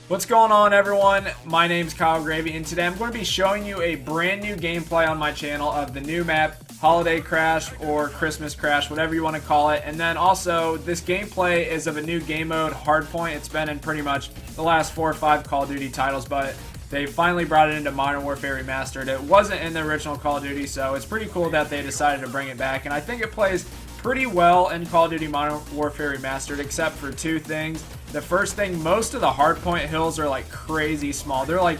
What's going on, everyone? My name's Kyle Gravy, and today I'm going to be showing you a brand new gameplay on my channel of the new map, Holiday Crash or Christmas Crash, whatever you want to call it. And then also, this gameplay is of a new game mode, Hardpoint. It's been in pretty much the last 4 or 5 Call of Duty titles, but they finally brought it into Modern Warfare Remastered. It wasn't in the original Call of Duty, so it's pretty cool that they decided to bring it back. And I think it plays pretty well in Call of Duty Modern Warfare Remastered, except for 2 things. The first thing, most of the hardpoint hills are like crazy small. They're like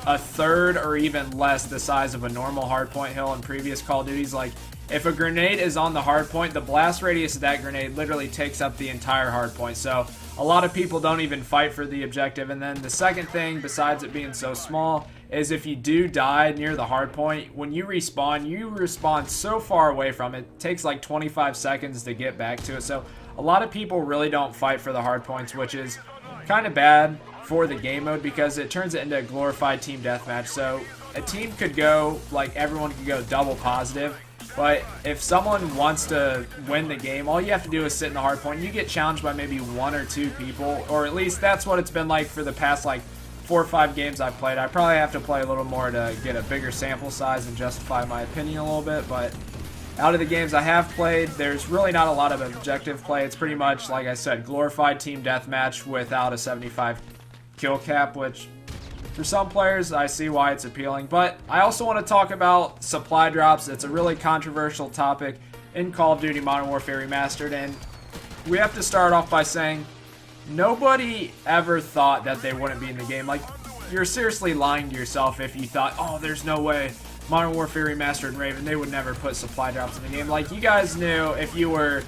a third or even less the size of a normal hardpoint hill in previous Call of Duties. Like, if a grenade is on the hardpoint, the blast radius of that grenade literally takes up the entire hardpoint. So a lot of people don't even fight for the objective. And then the second thing, besides it being so small, is if you do die near the hardpoint, when you respawn so far away from it. It takes like 25 seconds to get back to it. So a lot of people really don't fight for the hardpoints, which is kind of bad for the game mode because it turns it into a glorified team deathmatch. So a team could go, like, everyone could go double positive, but if someone wants to win the game, all you have to do is sit in the hardpoint. You get challenged by maybe 1 or 2 people, or at least that's what it's been like for the past like 4 or 5 games I've played. I probably have to play a little more to get a bigger sample size and justify my opinion a little bit, but out of the games I have played, there's really not a lot of objective play. It's pretty much, like I said, glorified team deathmatch without a 75 kill cap, which for some players I see why it's appealing. But I also want to talk about supply drops. It's a really controversial topic in Call of Duty Modern Warfare Remastered, and we have to start off by saying nobody ever thought that they wouldn't be in the game. Like, you're seriously lying to yourself if you thought, oh, there's no way Modern Warfare Remastered and Raven, they would never put supply drops in the game. Like, you guys knew, if you were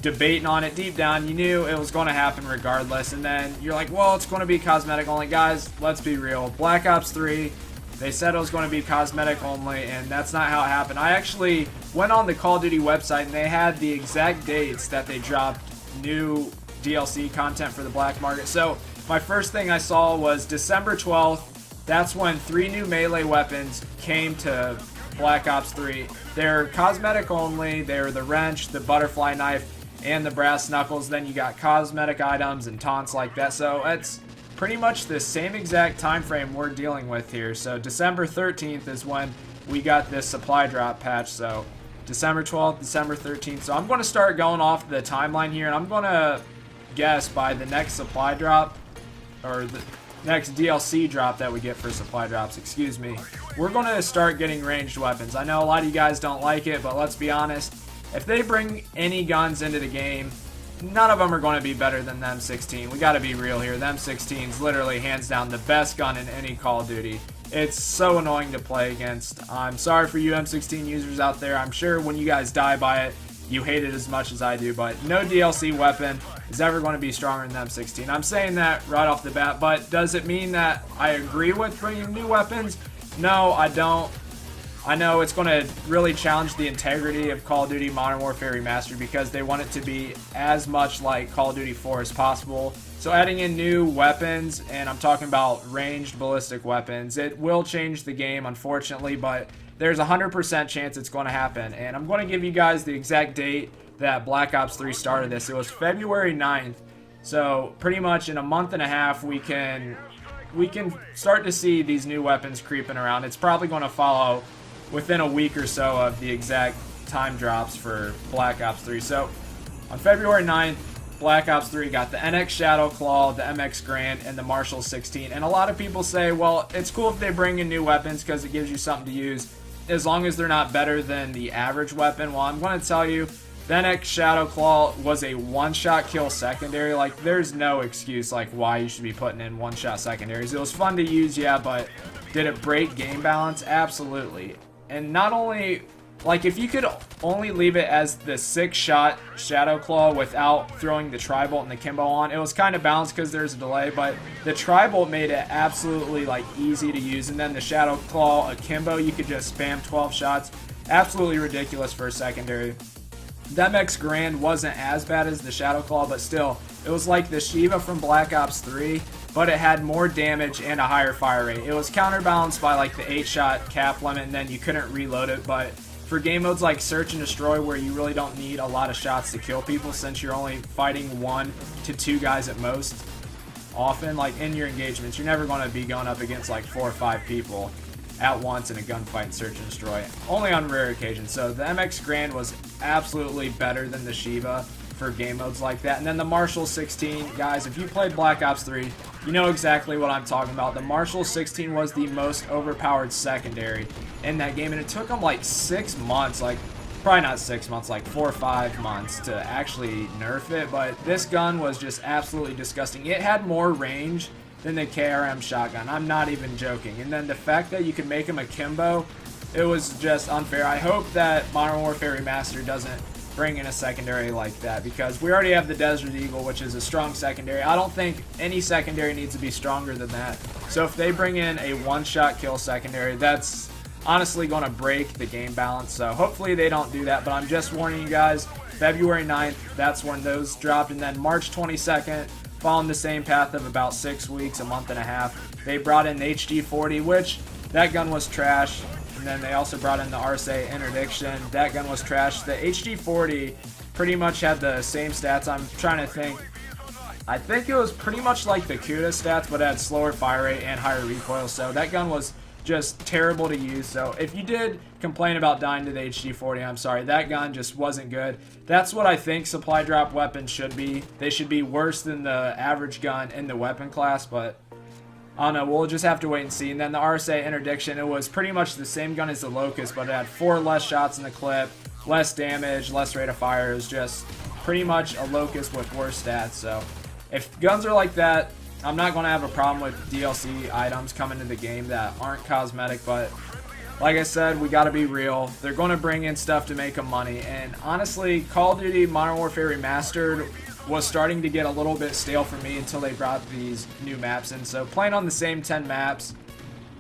debating on it deep down, you knew it was going to happen regardless. And then you're like, well, it's going to be cosmetic only. Guys, let's be real. Black Ops 3, they said it was going to be cosmetic only, and that's not how it happened. I actually went on the Call of Duty website, and they had the exact dates that they dropped new DLC content for the black market. So my first thing I saw was December 12th. That's when 3 new melee weapons came to Black Ops 3. They're cosmetic only. They're the wrench, the butterfly knife, and the brass knuckles. Then you got cosmetic items and taunts like that. So it's pretty much the same exact time frame we're dealing with here. So December 13th is when we got this supply drop patch. So December 12th, December 13th. So I'm going to start going off the timeline here, and I'm going to guess by the next supply drop, or the next DLC drop that we get for supply drops, excuse me, we're going to start getting ranged weapons. I know a lot of you guys don't like it, but let's be honest. If they bring any guns into the game, none of them are going to be better than the M16. We got to be real here. The M16 is literally hands down the best gun in any Call of Duty. It's so annoying to play against. I'm sorry for you M16 users out there. I'm sure when you guys die by it, you hate it as much as I do, but no DLC weapon is ever going to be stronger than the M16. I'm saying that right off the bat, but does it mean that I agree with bringing new weapons? No, I don't. I know it's going to really challenge the integrity of Call of Duty Modern Warfare Remastered because they want it to be as much like Call of Duty 4 as possible. So adding in new weapons, and I'm talking about ranged ballistic weapons, it will change the game, unfortunately, but there's a 100% chance it's going to happen. And I'm going to give you guys the exact date that Black Ops 3 started this. It was February 9th. So pretty much in a month and a half, we can start to see these new weapons creeping around. It's probably going to follow within a week or so of the exact time drops for Black Ops 3. So on February 9th, Black Ops 3 got the NX Shadow Claw, the MX Grand, and the Marshall 16. And a lot of people say, well, it's cool if they bring in new weapons because it gives you something to use, as long as they're not better than the average weapon. Well, I'm going to tell you, the NX Shadow Claw was a one-shot kill secondary. Like, there's no excuse like why you should be putting in one-shot secondaries. It was fun to use, yeah, but did it break game balance? Absolutely. And not only, like, if you could only leave it as the 6-shot Shadow Claw without throwing the Tri-Bolt and the Kimbo on, it was kind of balanced because there's a delay, but the Tri-Bolt made it absolutely, like, easy to use. And then the Shadow Claw, Akimbo, you could just spam 12 shots. Absolutely ridiculous for a secondary. The MX Grand wasn't as bad as the Shadow Claw, but still, it was like the Shiva from Black Ops 3, but it had more damage and a higher fire rate. It was counterbalanced by like the 8-shot cap limit, and then you couldn't reload it, but for game modes like Search and Destroy, where you really don't need a lot of shots to kill people since you're only fighting 1 to 2 guys at most, often, like in your engagements. You're never going to be going up against like 4 or 5 people at once in a gunfight, search and destroy, only on rare occasions. So the MX Grand was absolutely better than the Shiva for game modes like that. And then the Marshall 16, guys, if you played Black Ops 3, you know exactly what I'm talking about. The Marshall 16 was the most overpowered secondary in that game, and it took them like 6 months, like probably not 6 months, like 4 or 5 months to actually nerf it. But this gun was just absolutely disgusting. It had more range than the KRM shotgun. I'm not even joking. And then the fact that you could make him akimbo, it was just unfair. I hope that Modern Warfare Remastered doesn't bring in a secondary like that, because we already have the Desert Eagle, which is a strong secondary. I don't think any secondary needs to be stronger than that. So if they bring in a one-shot kill secondary, that's honestly going to break the game balance. So hopefully they don't do that, but I'm just warning you guys, February 9th, that's when those dropped. And then March 22nd, following the same path of about 6 weeks, a month and a half, they brought in the HD-40, which that gun was trash. And then they also brought in the RSA Interdiction. That gun was trash. The HD-40 pretty much had the same stats. I'm trying to think. I think it was pretty much like the CUDA stats, but it had slower fire rate and higher recoil. So that gun was just terrible to use. So if you did complain about dying to the HD-40, I'm sorry. That gun just wasn't good. That's what I think supply drop weapons should be. They should be worse than the average gun in the weapon class, but I don't know, we'll just have to wait and see. And then the RSA Interdiction, it was pretty much the same gun as the Locust, but it had 4 less shots in the clip, less damage, less rate of fire. It was just pretty much a Locust with worse stats. So if guns are like that, I'm not going to have a problem with DLC items coming to the game that aren't cosmetic, but like I said, we got to be real. They're going to bring in stuff to make them money. And honestly, Call of Duty Modern Warfare Remastered was starting to get a little bit stale for me until they brought these new maps in. So playing on the same 10 maps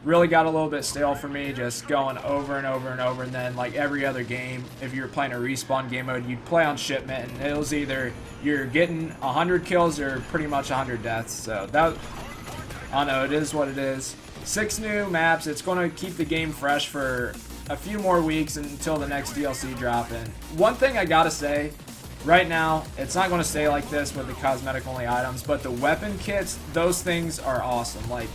really got a little bit stale for me, just going over and over and over. And then like every other game, if you were playing a respawn game mode, you'd play on shipment, and it was either you're getting 100 kills or pretty much 100 deaths. So that, I don't know, it is what it is. 6 new maps. It's going to keep the game fresh for a few more weeks until the next DLC drop. And one thing I gotta say, right now, it's not going to stay like this with the cosmetic only items, but the weapon kits, those things are awesome. Like,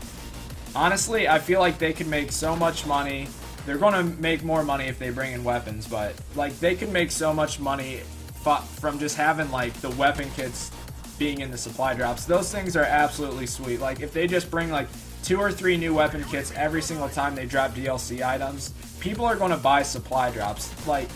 honestly, I feel like they could make so much money. They're going to make more money if they bring in weapons, but like they could make so much money from just having like the weapon kits being in the supply drops. Those things are absolutely sweet. Like if they just bring like 2 or 3 new weapon kits every single time they drop DLC items, people are going to buy supply drops. Like,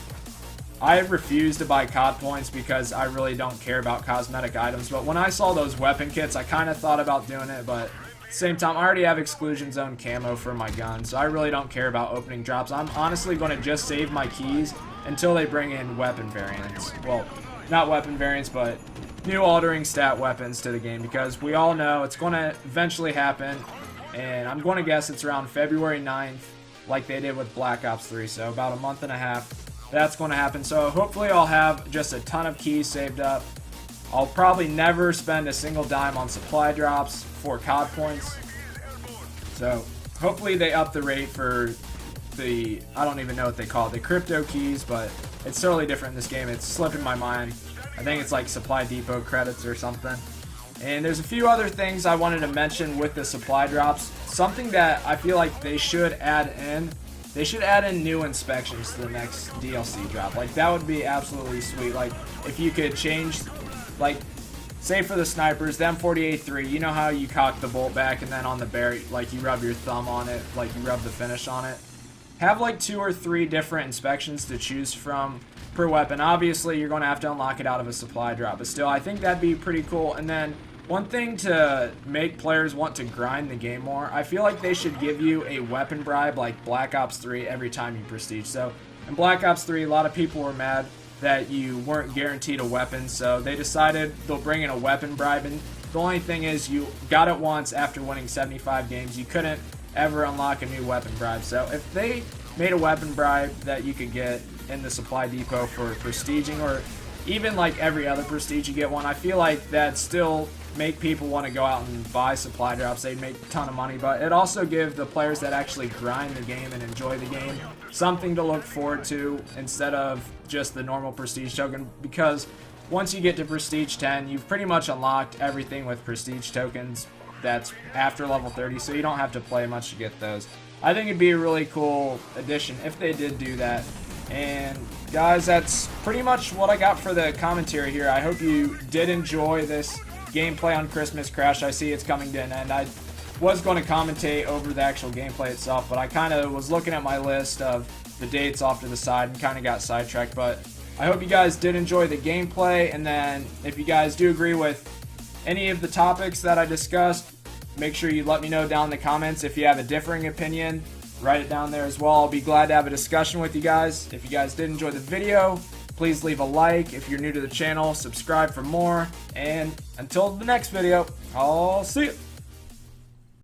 I refuse to buy COD points because I really don't care about cosmetic items, but when I saw those weapon kits, I kind of thought about doing it, but at the same time, I already have exclusion zone camo for my gun, so I really don't care about opening drops. I'm honestly going to just save my keys until they bring in weapon variants. Well, not weapon variants, but new altering stat weapons to the game, because we all know it's going to eventually happen, and I'm going to guess it's around February 9th, like they did with Black Ops 3, so about a month and a half. That's going to happen. So hopefully I'll have just a ton of keys saved up. I'll probably never spend a single dime on supply drops for COD points. So hopefully they up the rate for the, I don't even know what they call it, the crypto keys, but it's totally different in this game. It's slipping my mind. I think it's like supply depot credits or something. And there's a few other things I wanted to mention with the supply drops. Something that I feel like they should add in. They should add in new inspections to the next DLC drop. Like, that would be absolutely sweet. Like, if you could change, like, say for the snipers, the M48-3, you know how you cock the bolt back and then on the bear, like, you rub your thumb on it, like, you rub the finish on it. Have, like, 2 or 3 different inspections to choose from per weapon. Obviously, you're going to have to unlock it out of a supply drop, but still, I think that'd be pretty cool. And then one thing to make players want to grind the game more, I feel like they should give you a weapon bribe like Black Ops 3 every time you prestige. So in Black Ops 3, a lot of people were mad that you weren't guaranteed a weapon, so they decided they'll bring in a weapon bribe. And the only thing is, you got it once after winning 75 games. You couldn't ever unlock a new weapon bribe. So if they made a weapon bribe that you could get in the supply depot for prestiging, or even like every other prestige you get one, I feel like that still make people want to go out and buy supply drops. They'd make a ton of money, but it also give the players that actually grind the game and enjoy the game something to look forward to instead of just the normal prestige token, because once you get to Prestige 10, you've pretty much unlocked everything with Prestige tokens that's after level 30, so you don't have to play much to get those. I think it'd be a really cool addition if they did do that. And guys, that's pretty much what I got for the commentary here. I hope you did enjoy this gameplay on Christmas Crash. I see it's coming to an end. I was going to commentate over the actual gameplay itself, but I kind of was looking at my list of the dates off to the side and kind of got sidetracked. But I hope you guys did enjoy the gameplay, and then if you guys do agree with any of the topics that I discussed, make sure you let me know down in the comments. If you have a differing opinion, write it down there as well. I'll be glad to have a discussion with you guys. If you guys did enjoy the video, please leave a like. If you're new to the channel, subscribe for more. And until the next video, I'll see you.